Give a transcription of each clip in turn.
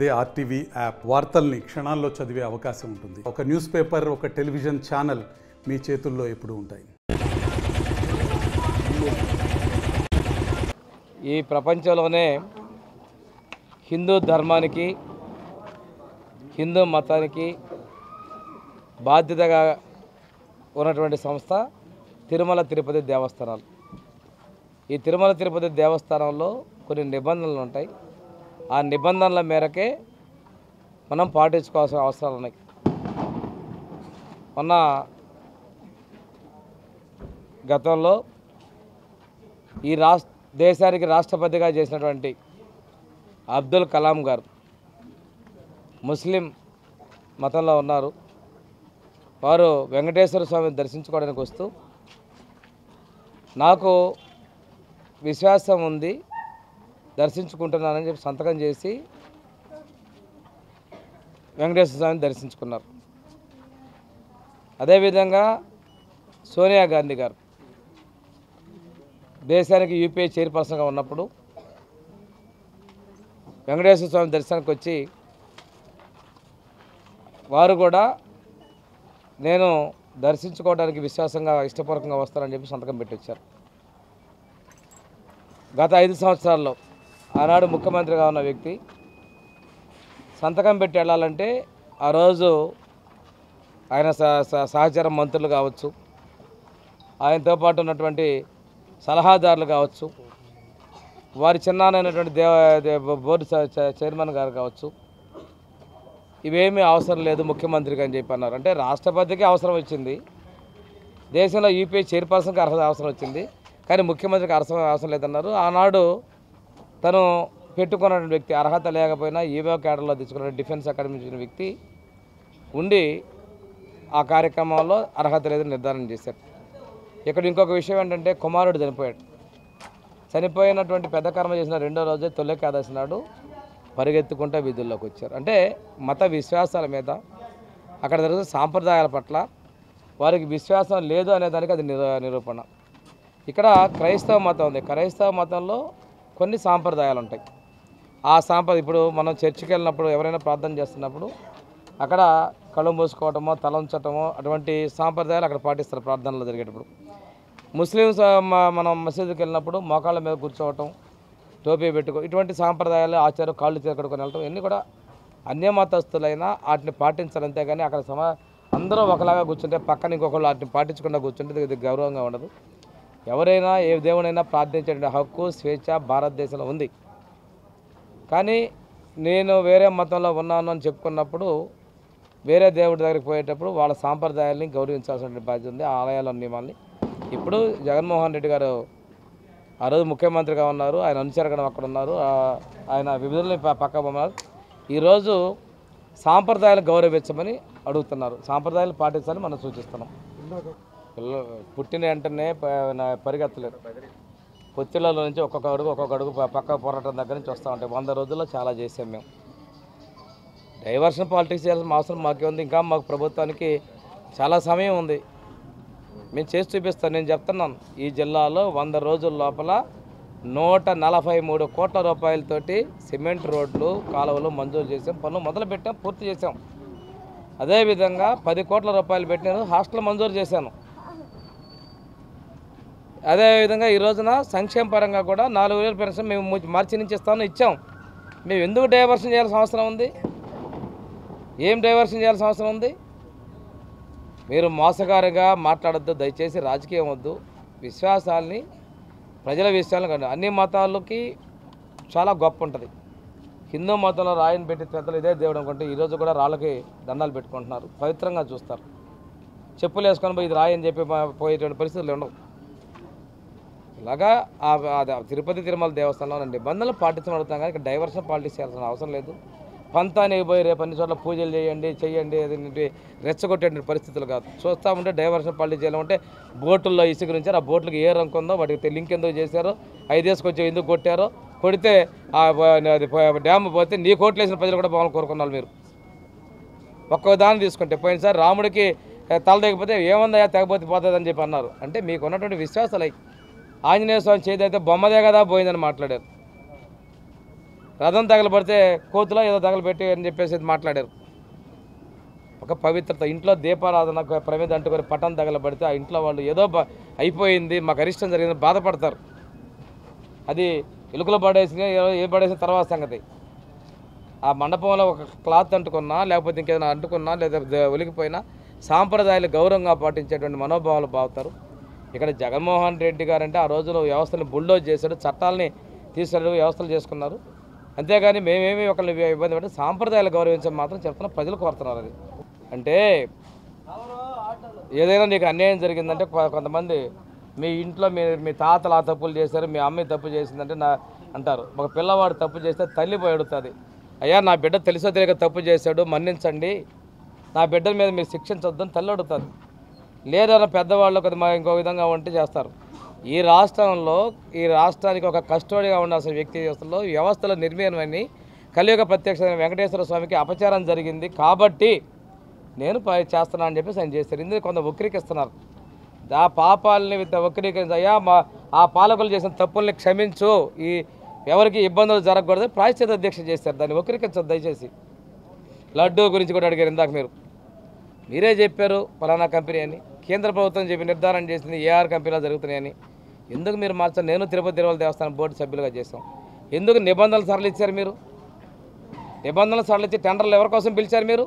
అదే RTV app వార్తల్ని క్షణాల్లో చదివే అవకాశం ఉంటుంది. ఒక న్యూస్ పేపర్, ఒక టెలివిజన్ ఛానల్ మీ చేతుల్లో ఎప్పుడూ ఉంటాయి. ఈ ప్రపంచంలోనే హిందూ ధర్మానికి, హిందూ మతానికి బాధ్యతగా ఉన్నటువంటి సంస్థ తిరుమల తిరుపతి దేవస్థానాలు. ఈ తిరుమల తిరుపతి దేవస్థానంలో కొన్ని నిబంధనలు ఉంటాయి. ఆ నిబంధనల మేరకే మనం పాటించుకోవాల్సిన అవసరాలు ఉన్నాయి. మొన్న గతంలో ఈ దేశానికి రాష్ట్రపతిగా చేసినటువంటి అబ్దుల్ కలాం గారు ముస్లిం మతంలో ఉన్నారు. వారు వెంకటేశ్వర స్వామిని దర్శించుకోవడానికి వస్తూ, నాకు విశ్వాసం ఉంది, దర్శించుకుంటున్నానని చెప్పి సంతకం చేసి వెంకటేశ్వర స్వామిని దర్శించుకున్నారు. అదేవిధంగా సోనియా గాంధీ గారు దేశానికి యూపీఏ చైర్పర్సన్గా ఉన్నప్పుడు వెంకటేశ్వర స్వామి దర్శనానికి వచ్చి వారు కూడా నేను దర్శించుకోవడానికి విశ్వాసంగా ఇష్టపూర్వకంగా వస్తానని చెప్పి సంతకం పెట్టొచ్చారు. గత 5 సంవత్సరాల్లో ఆనాడు ముఖ్యమంత్రిగా ఉన్న వ్యక్తి సంతకం పెట్టి వెళ్ళాలంటే ఆ రోజు ఆయన సహచర మంత్రులు కావచ్చు, ఆయనతో పాటు ఉన్నటువంటి సలహాదారులు కావచ్చు, వారి చిన్నానైనటువంటి బోర్డు చైర్మన్ గారు కావచ్చు, ఇవేమీ అవసరం లేదు ముఖ్యమంత్రికి అని చెప్పి అన్నారు. అంటే రాష్ట్రపతికి అవసరం వచ్చింది, దేశంలో యూపీఏ చైర్పర్సన్కి అవసరం వచ్చింది, కానీ ముఖ్యమంత్రికి అవసరం లేదన్నారు. ఆనాడు తను పెట్టుకున్న వ్యక్తి అర్హత లేకపోయినా ఈవో క్యాడర్లో తెచ్చుకున్న డిఫెన్స్ అకాడమీ ఇచ్చిన వ్యక్తి ఉండి ఆ కార్యక్రమంలో అర్హత లేదని నిర్ధారణ చేశారు. ఇక్కడ ఇంకొక విషయం ఏంటంటే, కుమారుడు చనిపోయినటువంటి పెద్ద కర్మ చేసిన 2వ రోజే తొలి ఏకాదశి నాడు పరిగెత్తుకుంటూ వీధుల్లోకి వచ్చారు. అంటే మత విశ్వాసాల మీద, అక్కడ జరుగుతున్న సాంప్రదాయాల పట్ల వారికి విశ్వాసం లేదు అనేదానికి అది నిరూపణ. ఇక్కడ క్రైస్తవ మతం ఉంది. క్రైస్తవ మతంలో కొన్ని సాంప్రదాయాలు ఉంటాయి. ఆ ఇప్పుడు మనం చర్చికి వెళ్ళినప్పుడు ఎవరైనా ప్రార్థన చేస్తున్నప్పుడు అక్కడ కళ్ళు మూసుకోవటమో, తల ఉంచటమో అటువంటి సాంప్రదాయాలు అక్కడ పాటిస్తారు ప్రార్థనలో జరిగేటప్పుడు. ముస్లిమ్స్ మనం మసీదుకి వెళ్ళినప్పుడు మోకాళ్ళ మీద కూర్చోవటం, టోపీ పెట్టుకో, ఇటువంటి సాంప్రదాయాలు ఆచారం, కాళ్ళు చేకడుకొని వెళ్ళటం, ఇవన్నీ కూడా అన్యమతస్తులైనా వాటిని పాటించాలి. అంతేగాని అక్కడ అందరూ ఒకలాగా కూర్చుంటే పక్కన ఇంకొకళ్ళు వాటిని పాటించకుండా కూర్చుంటే ఇది గౌరవంగా ఉండదు. ఎవరైనా ఏ దేవుడైనా ప్రార్థించే హక్కు, స్వేచ్ఛ భారతదేశంలో ఉంది. కానీ నేను వేరే మతంలో ఉన్నాను అని చెప్పుకున్నప్పుడు వేరే దేవుడి దగ్గరికి పోయేటప్పుడు వాళ్ళ సాంప్రదాయాల్ని గౌరవించాల్సిన బాధ్యత ఉంది, ఆ ఆలయాల నియమాల్ని. ఇప్పుడు జగన్మోహన్ రెడ్డి గారు ఆ రోజు ముఖ్యమంత్రిగా ఉన్నారు, ఆయన అనుచరగడం అక్కడ ఉన్నారు, ఆయన విభజనని పక్క ఉన్నారు. ఈరోజు సాంప్రదాయాలు గౌరవించమని అడుగుతున్నారు, సాంప్రదాయాలు పాటించాలని మనం సూచిస్తున్నాం. పుట్టిన వెంటనే పరిగెత్తలేదు, పొత్తిళ్ళలో నుంచి ఒక్కొక్క అడుగు పక్క పోరాటం దగ్గర నుంచి వస్తూ ఉంటాయి. 100 రోజుల్లో చాలా చేసాం మేము. డైవర్షన్ పాలిటిక్స్ చేయాల్సిన అవసరం మాకే ఉంది. ఇంకా మాకు ప్రభుత్వానికి చాలా సమయం ఉంది, మేము చేసి చూపిస్తాను. నేను చెప్తున్నాను, ఈ జిల్లాలో 100 రోజుల లోపల 143 కోట్ల రూపాయలతోటి సిమెంట్ రోడ్లు, కాలువలు మంజూరు చేసాం, పనులు మొదలు పెట్టాం, పూర్తి చేసాం. అదేవిధంగా 10 కోట్ల రూపాయలు పెట్టినాను, హాస్టల్ మంజూరు చేశాను. అదేవిధంగా ఈ రోజున సంక్షేమ పరంగా కూడా 4,000 పెన్షన్ మేము మార్చి నుంచి ఇచ్చాం. మేము ఎందుకు డైవర్షన్ చేయాల్సిన అవసరం ఉంది? ఏం డైవర్షన్ చేయాల్సిన అవసరం ఉంది? మీరు మోసగారిగా మాట్లాడద్దు దయచేసి, రాజకీయం వద్దు. విశ్వాసాలని, ప్రజల విశ్వాసాలను, అన్ని మతాలకి చాలా గొప్ప ఉంటుంది. హిందూ మతంలో రాయిని పెట్టి పెద్దలు ఇదే దేవుడు అనుకుంటే ఈరోజు కూడా రాళ్ళకి దండాలు పెట్టుకుంటున్నారు, పవిత్రంగా చూస్తారు. చెప్పులు వేసుకొని పోయి ఇది రాయి అని చెప్పి పోయేటువంటి పరిస్థితులు ఉండవు. ఇలాగా తిరుపతి తిరుమల దేవస్థానంలో నిబంధనలు పాటించబడుతున్నాం, కానీ ఇక్కడ డైవర్షన్ పాలిటిక్స్ చేయాల్సిన అవసరం లేదు. పంతానికి పోయి రేపు అన్ని చోట్ల పూజలు చేయండి అది రెచ్చగొట్టే పరిస్థితులు కాదు. చూస్తూ ఉంటే డైవర్షన్ పాలిటిక్స్ చేయాలంటే బోటుల్లో ఇసుక నుంచి ఆ బోట్లకు ఏ రంకు ఉందో వాటికి లింక్ ఎందుకు చేశారో, 5 వేసుకొచ్చి ఎందుకు కొట్టారో, కొడితే డ్యామ్ పోతే నీ కోట్లు వేసిన ప్రజలు కూడా బాగా కోరుకున్నారు. మీరు ఒక్క దాన్ని తీసుకుంటే పోయినసారి రాముడికి తల తెగిపోతే ఏముందా తెగపోతే పోతుందని చెప్పి అన్నారు. అంటే మీకు ఉన్నటువంటి విశ్వాసాలు ఆంజనేయ స్వామి చేదైతే బొమ్మదే కదా పోయిందని మాట్లాడారు. రథం తగలబడితే కోతులో ఏదో తగలబెట్టి అని చెప్పేసి మాట్లాడారు. ఒక పవిత్రత, ఇంట్లో దీపారాధన ప్రమేద అంటుకొని పటం తగలబడితే ఆ ఇంట్లో వాళ్ళు ఏదో అయిపోయింది, మాకు అరిష్టం జరిగింది బాధపడతారు. అది ఎలుకలు పడేసిన ఏ పడేసిన తర్వాత సంగతి. ఆ మండపంలో ఒక క్లాత్ అంటుకున్నా, లేకపోతే ఇంకేదైనా అంటుకున్నా, లేదా ఒలికిపోయినా సాంప్రదాయాలు గౌరవంగా పాటించేటువంటి మనోభావాలు బాగుతారు. ఇక్కడ జగన్మోహన్ రెడ్డి గారు అంటే ఆ రోజులో వ్యవస్థని బుల్డోజ్ చేశాడు, చట్టాలని తీసాడు, వ్యవస్థలు చేసుకున్నారు. అంతేగాని మేమేమి ఒకరిని ఇబ్బంది పడి సాంప్రదాయాలు గౌరవించడం మాత్రం చెప్తున్నా, ప్రజలు కోరుతున్నారు. అది అంటే ఏదైనా నీకు అన్యాయం జరిగిందంటే కొంతమంది మీ ఇంట్లో మీ తాతలు ఆ తప్పులు చేశారు, మీ అమ్మాయి తప్పు చేసిందంటే అంటారు. ఒక పిల్లవాడు తప్పు చేస్తే తల్లి పోయి అడుగుతుంది, అయ్యా నా బిడ్డ తెలుసో తెలియక తప్పు చేశాడు మన్నించండి, నా బిడ్డల మీద మీరు శిక్షించొద్దని తల్లి అడుగుతుంది. లేదా పెద్దవాళ్ళు కొద్దిగా ఇంకో విధంగా ఉంటే చేస్తారు. ఈ రాష్ట్రానికి ఒక కస్టోడిగా ఉండాల్సిన వ్యవస్థలో నిర్మీయమని కలియుగ ప్రత్యక్షమైన వెంకటేశ్వర స్వామికి అపచారం జరిగింది కాబట్టి నేను చేస్తున్నా అని చెప్పేసి ఆయన చేస్తారు. ఇందుకు కొంత వక్రీకరిస్తున్నారు. ఆ పాపాలని వక్రీకరించి అయ్యా ఆ పాలకులు చేసిన తప్పుల్ని క్షమించు, ఈ ఎవరికి ఇబ్బందులు జరగకూడదు ప్రాయశ్చిత దీక్ష చేస్తారు. దాన్ని వక్రీకరించదు దయచేసి. లడ్డూ గురించి కూడా అడిగారు ఇందాక, మీరే చెప్పారు ఫలానా కంపెనీ అని. కేంద్ర ప్రభుత్వం చెప్పి నిర్ధారణ చేసింది ఏఆర్ కంపెనీలో జరుగుతున్నాయని. ఎందుకు మీరు మార్చారు? నేను తిరుపతి తిరుమల దేవస్థానం బోర్డు సభ్యులుగా చేశాం. ఎందుకు నిబంధనలు సరళించారు? మీరు నిబంధనలు సరళించి టెండర్లు ఎవరి కోసం పిలిచారు? మీరు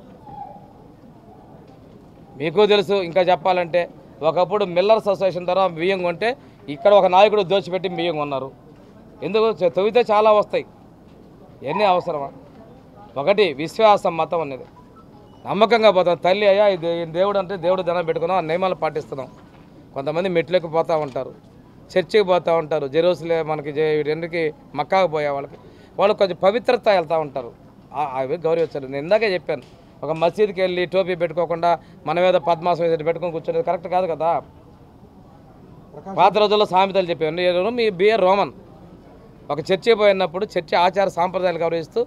మీకు తెలుసు. ఇంకా చెప్పాలంటే ఒకప్పుడు మిల్లర్స్ అసోసియేషన్ ద్వారా బియ్యం కొంటే ఇక్కడ ఒక నాయకుడు దోచిపెట్టి బియ్యం కొన్నారు. ఎందుకు? తవ్వితే చాలా వస్తాయి. ఎన్ని అవసరమా? ఒకటి విశ్వాసం, మతం అనేది నమ్మకంగా పోతాం. తల్లి అయ్యా దేవుడు అంటే దేవుడు దండం పెట్టుకున్నాం, ఆ నియమాలు పాటిస్తున్నాం. కొంతమంది మెట్లకి పోతూ ఉంటారు, చర్చికి పోతూ ఉంటారు, జెరూసలేం మనకి రెండుకి మక్కాకు పోయే వాళ్ళు కొంచెం పవిత్రత వెళ్తూ ఉంటారు. అవి గౌరవించారు. నేను ఇందాకే చెప్పాను, ఒక మసీద్కి వెళ్ళి టోపీ పెట్టుకోకుండా మన మీద పద్మాసం వేసి పెట్టుకొని కూర్చొని కరెక్ట్ కాదు కదా. పాత రోజుల్లో సామెతలు చెప్పాను. మీ బిఆర్ రోమన్ ఒక చర్చి పోయినప్పుడు చర్చి ఆచార సాంప్రదాయాలు గౌరవిస్తూ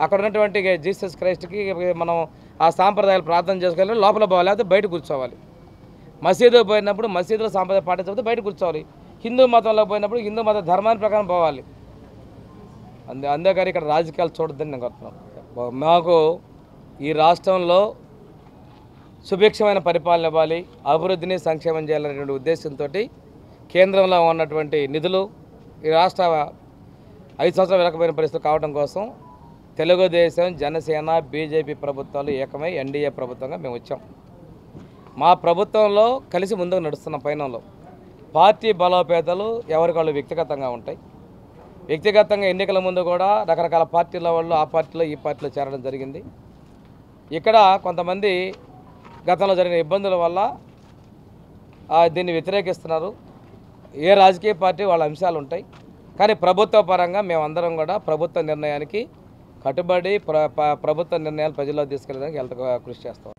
అక్కడ ఉన్నటువంటి జీసస్ క్రైస్ట్కి మనం ఆ సాంప్రదాయాలు ప్రార్థన చేసుకోవాలి, లోపల పోవాలి, లేకపోతే బయట కూర్చోవాలి. మసీదు పోయినప్పుడు మసీదులో సాంప్రదాయం పాటించకపోతే బయట కూర్చోవాలి. హిందూ మతంలో పోయినప్పుడు హిందూ మత ధర్మాన్ని ప్రకారం పోవాలి. అంతేగాని ఇక్కడ రాజకీయాలు చూడొద్దని నేను కోరుతున్నాను. మాకు ఈ రాష్ట్రంలో సుభిక్షమైన పరిపాలన ఇవ్వాలి, అభివృద్ధిని సంక్షేమం చేయాలనేటువంటి ఉద్దేశంతో కేంద్రంలో ఉన్నటువంటి నిధులు ఈ రాష్ట్ర 5 సంవత్సరాలు వెనకపోయిన పరిస్థితులు కావడం కోసం తెలుగుదేశం, జనసేన, బీజేపీ ప్రభుత్వాలు ఏకమై ఎన్డీఏ ప్రభుత్వంగా మేము వచ్చాం. మా ప్రభుత్వంలో కలిసి ముందుకు నడుస్తున్న పయనంలో పార్టీ బలోపేతాలు ఎవరికాళ్ళు వ్యక్తిగతంగా ఉంటాయి. వ్యక్తిగతంగా ఎన్నికల ముందు కూడా రకరకాల పార్టీల వాళ్ళు ఆ పార్టీలో ఈ పార్టీలో చేరడం జరిగింది. ఇక్కడ కొంతమంది గతంలో జరిగిన ఇబ్బందుల వల్ల దీన్ని వ్యతిరేకిస్తున్నారు. ఏ రాజకీయ పార్టీ వాళ్ళ అంశాలు ఉంటాయి, కానీ ప్రభుత్వ పరంగా మేమందరం కూడా ప్రభుత్వ నిర్ణయానికి కట్టుబడి ప్రభుత్వ నిర్ణయాలు ప్రజల్లో తీసుకెళ్ళడానికి కృషి చేస్తాం.